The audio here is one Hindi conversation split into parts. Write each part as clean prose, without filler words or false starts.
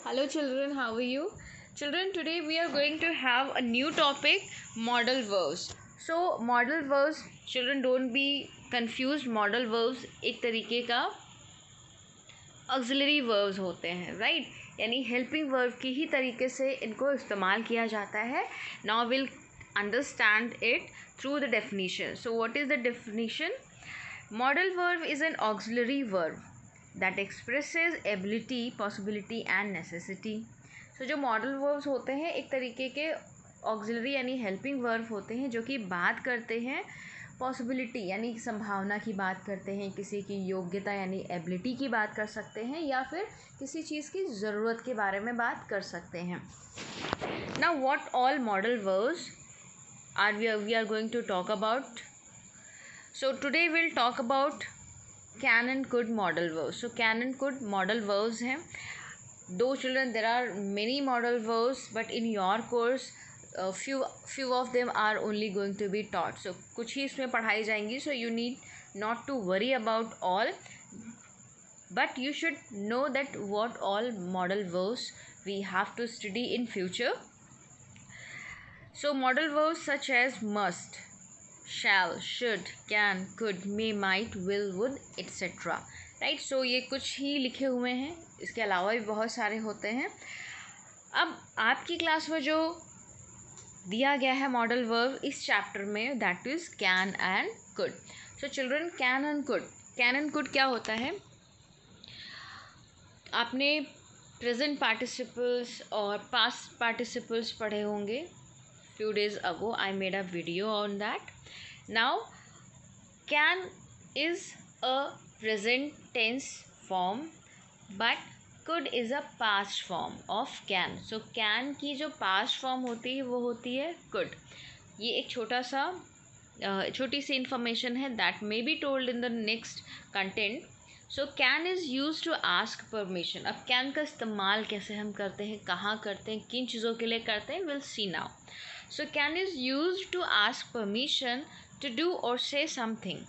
Hello children, how are you? Children, today we are going to have a new topic, modal verbs. So modal verbs, children don't be confused. Modal verbs एक तरीके का ऑक्सिलरी वर्ब्स होते हैं, राइट? यानी हेल्पिंग वर्ब की ही तरीके से इनको इस्तेमाल किया जाता है. Now will understand it through the definition. So what is the definition? Modal verb is an auxiliary verb that expresses ability, possibility and necessity. So जो modal verbs होते हैं एक तरीके के auxiliary यानी helping verb होते हैं जो कि बात करते हैं possibility यानी संभावना की बात करते हैं, किसी की योग्यता यानी ability की बात कर सकते हैं या फिर किसी चीज़ की ज़रूरत के बारे में बात कर सकते हैं. Now what all modal verbs are we are going to talk about? So today we'll talk about can and could modal verbs. So can and could modal verbs हैं. Though children there are many modal verbs, but in your course few of them are only going to be taught. So कुछ ही इसमें पढ़ाई जाएंगी. So you need not to worry about all, but you should know that what all modal verbs we have to study in future. So modal verbs such as must, shall, should, can, could, may, might, will, would, etc. Right. So ये कुछ ही लिखे हुए हैं, इसके अलावा भी बहुत सारे होते हैं. अब आपकी क्लास में जो दिया गया है मॉडल वर्ब इस चैप्टर में, that is can and could. So children, can and could क्या होता है? आपने प्रेजेंट पार्टिसिपल्स और पास्ट पार्टिसिपल्स पढ़े होंगे. Few days ago I made a video on that. Now can is a present tense form but could is a past form of can. So can की जो past form होती है वो होती है could. ये एक छोटी सी information है that may be told in the next content. So can is used to ask permission. अब can का इस्तेमाल कैसे हम करते हैं, कहाँ करते हैं, किन चीज़ों के लिए करते हैं, we'll see now. So can is used to ask permission to do or say something.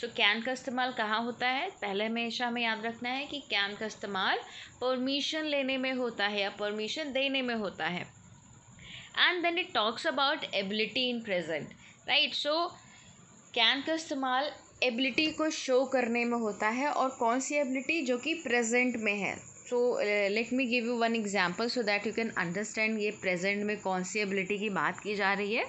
So can का इस्तेमाल कहाँ होता है? पहले हमेशा हमें याद रखना है कि can का इस्तेमाल परमिशन लेने में होता है या परमिशन देने में होता है. And then it talks about ability in present, right? So can का इस्तेमाल एबिलिटी को शो करने में होता है, और कौन सी एबिलिटी? जो कि प्रेजेंट में है. So let me give you one example so that you can understand ये प्रेजेंट में कौन सी एबिलिटी की बात की जा रही है.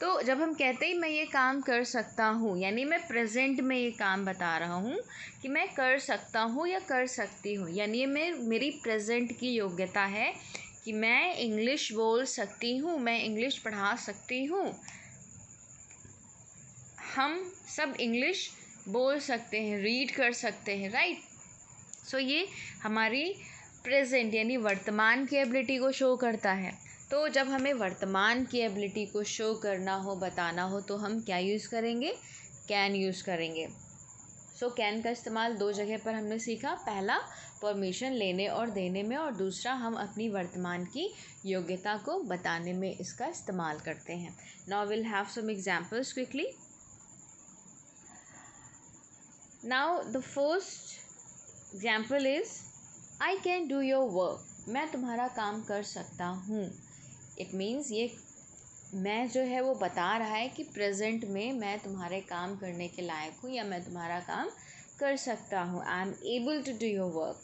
तो जब हम कहते हैं मैं ये काम कर सकता हूँ, यानी मैं प्रेजेंट में ये काम बता रहा हूँ कि मैं कर सकता हूँ या कर सकती हूँ, यानी ये मेरी प्रेजेंट की योग्यता है कि मैं इंग्लिश बोल सकती हूँ, मैं इंग्लिश पढ़ा सकती हूँ. हम सब इंग्लिश बोल सकते हैं, रीड कर सकते हैं, राइट? सो ये हमारी प्रेजेंट यानी वर्तमान की एबिलिटी को शो करता है. तो जब हमें वर्तमान की एबिलिटी को शो करना हो, बताना हो, तो हम क्या यूज़ करेंगे? कैन यूज़ करेंगे. सो कैन का इस्तेमाल दो जगह पर हमने सीखा. पहला परमिशन लेने और देने में, और दूसरा हम अपनी वर्तमान की योग्यता को बताने में इसका इस्तेमाल करते हैं. Now will have some examples quickly. Now the first example is I can do your work. मैं तुम्हारा काम कर सकता हूँ. It means ये मैं जो है वो बता रहा है कि प्रेजेंट में मैं तुम्हारे काम करने के लायक हूँ या मैं तुम्हारा काम कर सकता हूँ. I am able to do your work.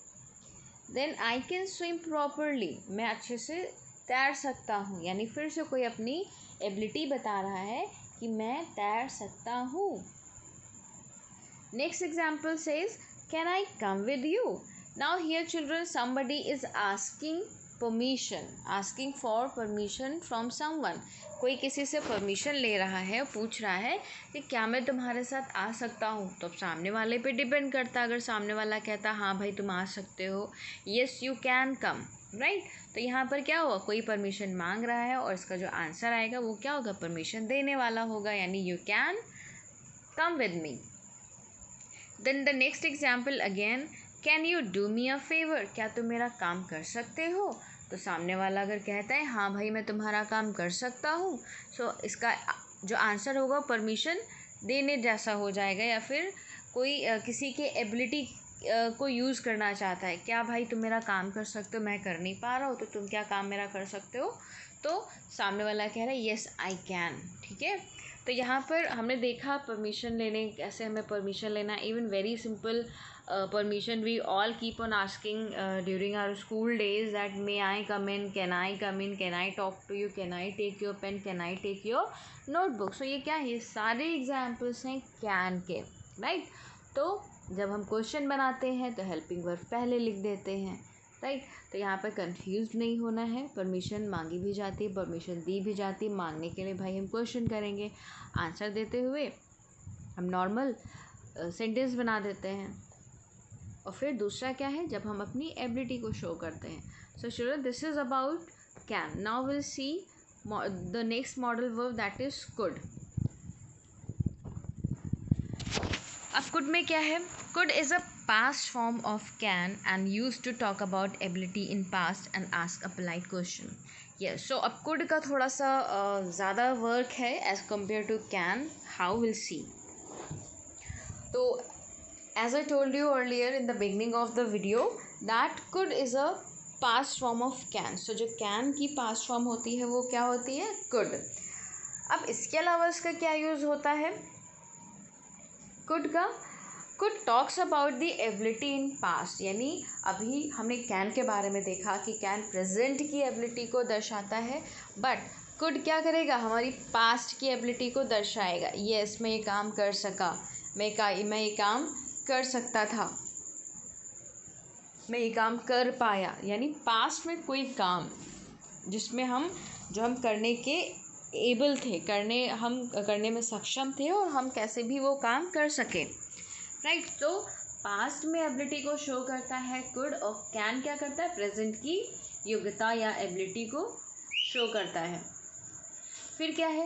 Then I can swim properly. मैं अच्छे से तैर सकता हूँ, यानी फिर से कोई अपनी एबिलिटी बता रहा है कि मैं तैर सकता हूँ. Next example says, can I come with you? Now here children, somebody is asking for permission from someone. कोई किसी से परमिशन ले रहा है, पूछ रहा है कि क्या मैं तुम्हारे साथ आ सकता हूँ. तो सामने वाले पे डिपेंड करता. अगर सामने वाला कहता हाँ भाई तुम आ सकते हो, yes you can come, right? तो यहाँ पर क्या हुआ? कोई परमिशन मांग रहा है और इसका जो आंसर आएगा वो क्या होगा? परमिशन देने वाला होगा, यानी you can come with me. Then the next example again, can you do me a favor? क्या तुम मेरा काम कर सकते हो? तो सामने वाला अगर कहता है हाँ भाई मैं तुम्हारा काम कर सकता हूँ, सो इसका जो आंसर होगा परमिशन देने जैसा हो जाएगा, या फिर कोई किसी के एबिलिटी को यूज़ करना चाहता है, क्या भाई तुम मेरा काम कर सकते हो, मैं कर नहीं पा रहा हूँ तो तुम क्या काम मेरा कर सकते हो, तो सामने वाला कह रहा है येस आई कैन। ठीक है, तो यहाँ पर हमने देखा परमिशन लेने, कैसे हमें परमिशन लेना, even very simple permission we all keep on asking during our school days that may I come in, can I come in, can I talk to you, can I take your pen, can I take your notebook. So ये क्या है, ये सारे एग्जाम्पल्स हैं कैन के, राइट। तो जब हम क्वेश्चन बनाते हैं तो हेल्पिंग वर्ब पहले लिख देते हैं, राइट। तो यहाँ पर कंफ्यूज नहीं होना है, परमिशन मांगी भी जाती है, परमिशन दी भी जाती है। मांगने के लिए भाई हम क्वेश्चन करेंगे, आंसर देते हुए हम नॉर्मल सेंटेंस बना देते हैं। और फिर दूसरा क्या है, जब हम अपनी एबिलिटी को शो करते हैं। So children this is about can. Now will see the next modal verb that is could. अब कुड में क्या है, could is a past form of can and used to talk about ability in past and ask a polite question. Yes, so अब could का थोड़ा सा ज़्यादा वर्क है as compared to can. How we'll see. तो as I told you earlier in the beginning of the video that could is a past form of can. So जो can की past form होती है वो क्या होती है, could. अब इसके अलावा इसका क्या यूज़ होता है could का, could talks about the ability in past, यानी अभी हमने कैन के बारे में देखा कि कैन प्रेजेंट की एबिलिटी को दर्शाता है, बट कुड क्या करेगा, हमारी पास्ट की एबिलिटी को दर्शाएगा। यस मैं ये काम कर सका, मैं ये काम कर सकता था, मैं ये काम कर पाया, यानी पास्ट में कोई काम जिसमें जो हम करने के एबल थे, हम करने में सक्षम थे और हम कैसे भी वो काम कर सके, राइट। तो पास्ट में एबिलिटी को शो करता है कुड, और कैन क्या करता है, प्रेजेंट की योग्यता या एबिलिटी को शो करता है। फिर क्या है,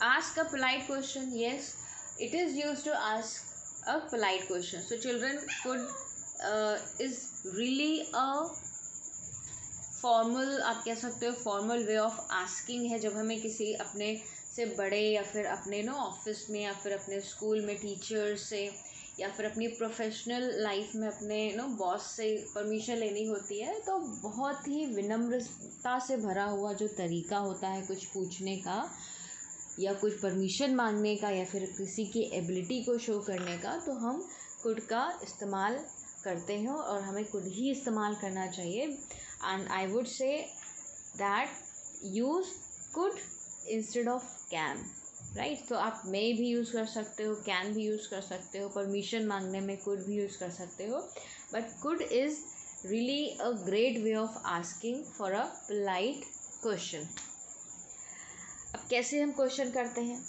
ask a polite question. Yes it is used to ask a polite question. So children could is really a formal, आप कह सकते हो फॉर्मल वे ऑफ आस्किंग है, जब हमें किसी अपने से बड़े या फिर अपने ऑफिस में या फिर अपने स्कूल में टीचर से या फिर अपनी प्रोफेशनल लाइफ में अपने बॉस से परमिशन लेनी होती है, तो बहुत ही विनम्रता से भरा हुआ जो तरीका होता है कुछ पूछने का या कुछ परमिशन मांगने का या फिर किसी की एबिलिटी को शो करने का, तो हम कुड का इस्तेमाल करते हैं और हमें कुड ही इस्तेमाल करना चाहिए। And I would say that use could instead of can, right. तो आप मे भी यूज़ कर सकते हो, कैन भी यूज़ कर सकते हो, परमिशन मांगने में कुड भी यूज़ कर सकते हो, but could is really a great way of asking for a polite question. अब कैसे हम क्वेश्चन करते हैं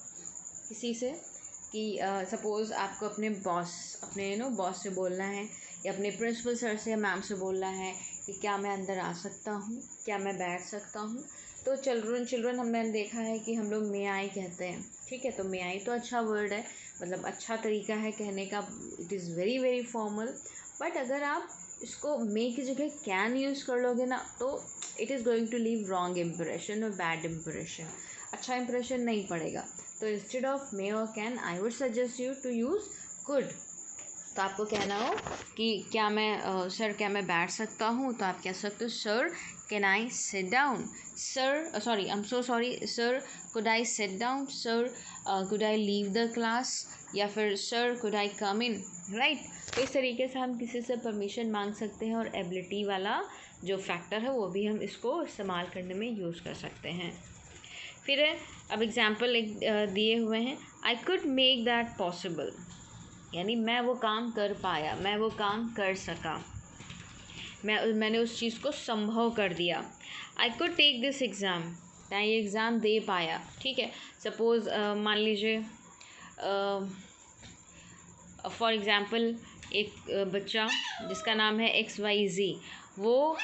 किसी से, कि सपोज़ आपको अपने बॉस से बोलना है या अपने प्रिंसिपल सर से या मैम से बोलना है कि क्या मैं अंदर आ सकता हूँ, क्या मैं बैठ सकता हूँ। तो चिल्ड्रन हमने देखा है कि हम लोग मे आई कहते हैं, ठीक है। तो मे आई तो अच्छा वर्ड है, मतलब अच्छा तरीका है कहने का, it is very very formal. But अगर आप इसको मे की जगह कैन यूज़ कर लोगे ना, तो it is going to leave wrong impression और बैड इम्प्रेशन, अच्छा इम्प्रेशन नहीं पड़ेगा। तो इंस्टेड ऑफ मे और can I would suggest you to use could. तो आपको कहना हो कि क्या मैं सर क्या मैं बैठ सकता हूँ, तो आप कह सकते हो sir can I sit down, sir sorry I am so sorry sir could I sit down, sir could I leave the class, या फिर sir could I come in, right. तो इस तरीके से हम किसी से परमिशन मांग सकते हैं और एबिलिटी वाला जो फैक्टर है वो भी हम इसको इस्तेमाल करने में यूज़ कर सकते हैं। फिर अब एग्जाम्पल एक दिए हुए हैं, I could make that possible, यानी मैं वो काम कर पाया, मैं वो काम कर सका, मैंने उस चीज़ को संभव कर दिया। I could take this exam, मैं ये एग्ज़ाम दे पाया, ठीक है। सपोज़ मान लीजिए फॉर एग्ज़ाम्पल एक बच्चा जिसका नाम है XYZ, वो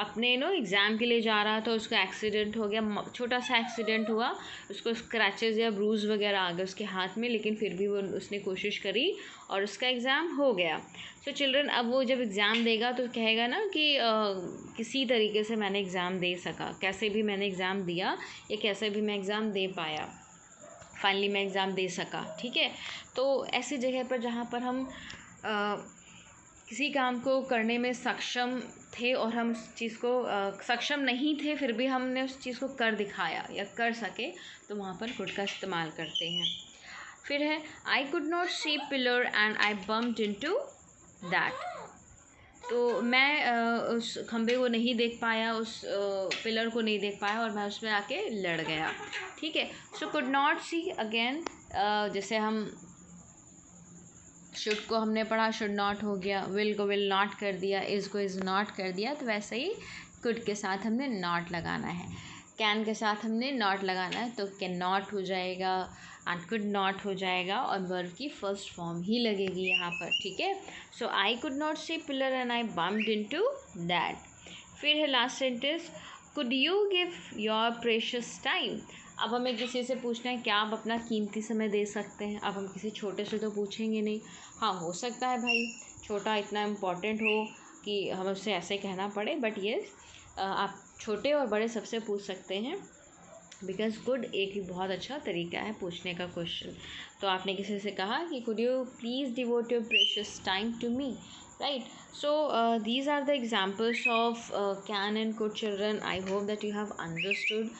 अपने एग्ज़ाम के लिए जा रहा था, उसका एक्सीडेंट हो गया, छोटा सा एक्सीडेंट हुआ, उसको स्क्रैचेस या ब्रूज वगैरह आ गए उसके हाथ में, लेकिन फिर भी उसने कोशिश करी और उसका एग्ज़ाम हो गया। सो चिल्ड्रन अब वो जब एग्ज़ाम देगा तो कहेगा ना कि किसी तरीके से मैंने एग्ज़ाम दे सका, कैसे भी मैंने एग्ज़ाम दिया या कैसे भी मैं एग्ज़ाम दे पाया। फाइनली मैं एग्ज़ाम दे सका, ठीक है। तो ऐसी जगह पर जहाँ पर हम किसी काम को करने में सक्षम थे और हम उस चीज़ को सक्षम नहीं थे, फिर भी हमने उस चीज़ को कर दिखाया या कर सके, तो वहाँ पर कुड का इस्तेमाल करते हैं। फिर है I could not see pillar and I bumped into that. तो मैं उस खंबे को नहीं देख पाया, उस पिलर को नहीं देख पाया और मैं उसमें आके लड़ गया, ठीक है। So could not see again, जैसे हम शुड को हमने पढ़ा, शुड नॉट हो गया, विल को विल नॉट कर दिया, इज़ को इज़ नॉट कर दिया, तो वैसे ही कुड के साथ हमने नॉट लगाना है, कैन के साथ हमने नॉट लगाना है, तो कैन नॉट हो जाएगा एंड कुड नॉट हो जाएगा और वर्ब की फर्स्ट फॉर्म ही लगेगी यहाँ पर, ठीक है। So I could not see pillar and I bumped into that. फिर है last sentence, could you give your precious time. अब हमें किसी से पूछना है क्या आप अपना कीमती समय दे सकते हैं। अब हम किसी छोटे से तो पूछेंगे नहीं, हाँ हो सकता है भाई छोटा इतना इम्पोर्टेंट हो कि हम उससे ऐसे कहना पड़े, बट येस आप छोटे और बड़े सबसे पूछ सकते हैं, बिकॉज कुड एक ही बहुत अच्छा तरीका है पूछने का क्वेश्चन। तो आपने किसी से कहा कि could you please devote your precious time to me, right. So these are the examples of can and could children. I hope that you have understood.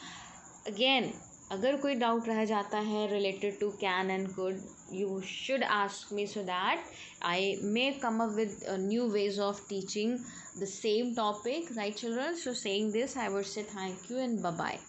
Again अगर कोई डाउट रह जाता है related to can and could, you should ask me so that I may come up with new ways of teaching the same topic, right children? So saying this, I would say thank you and bye bye.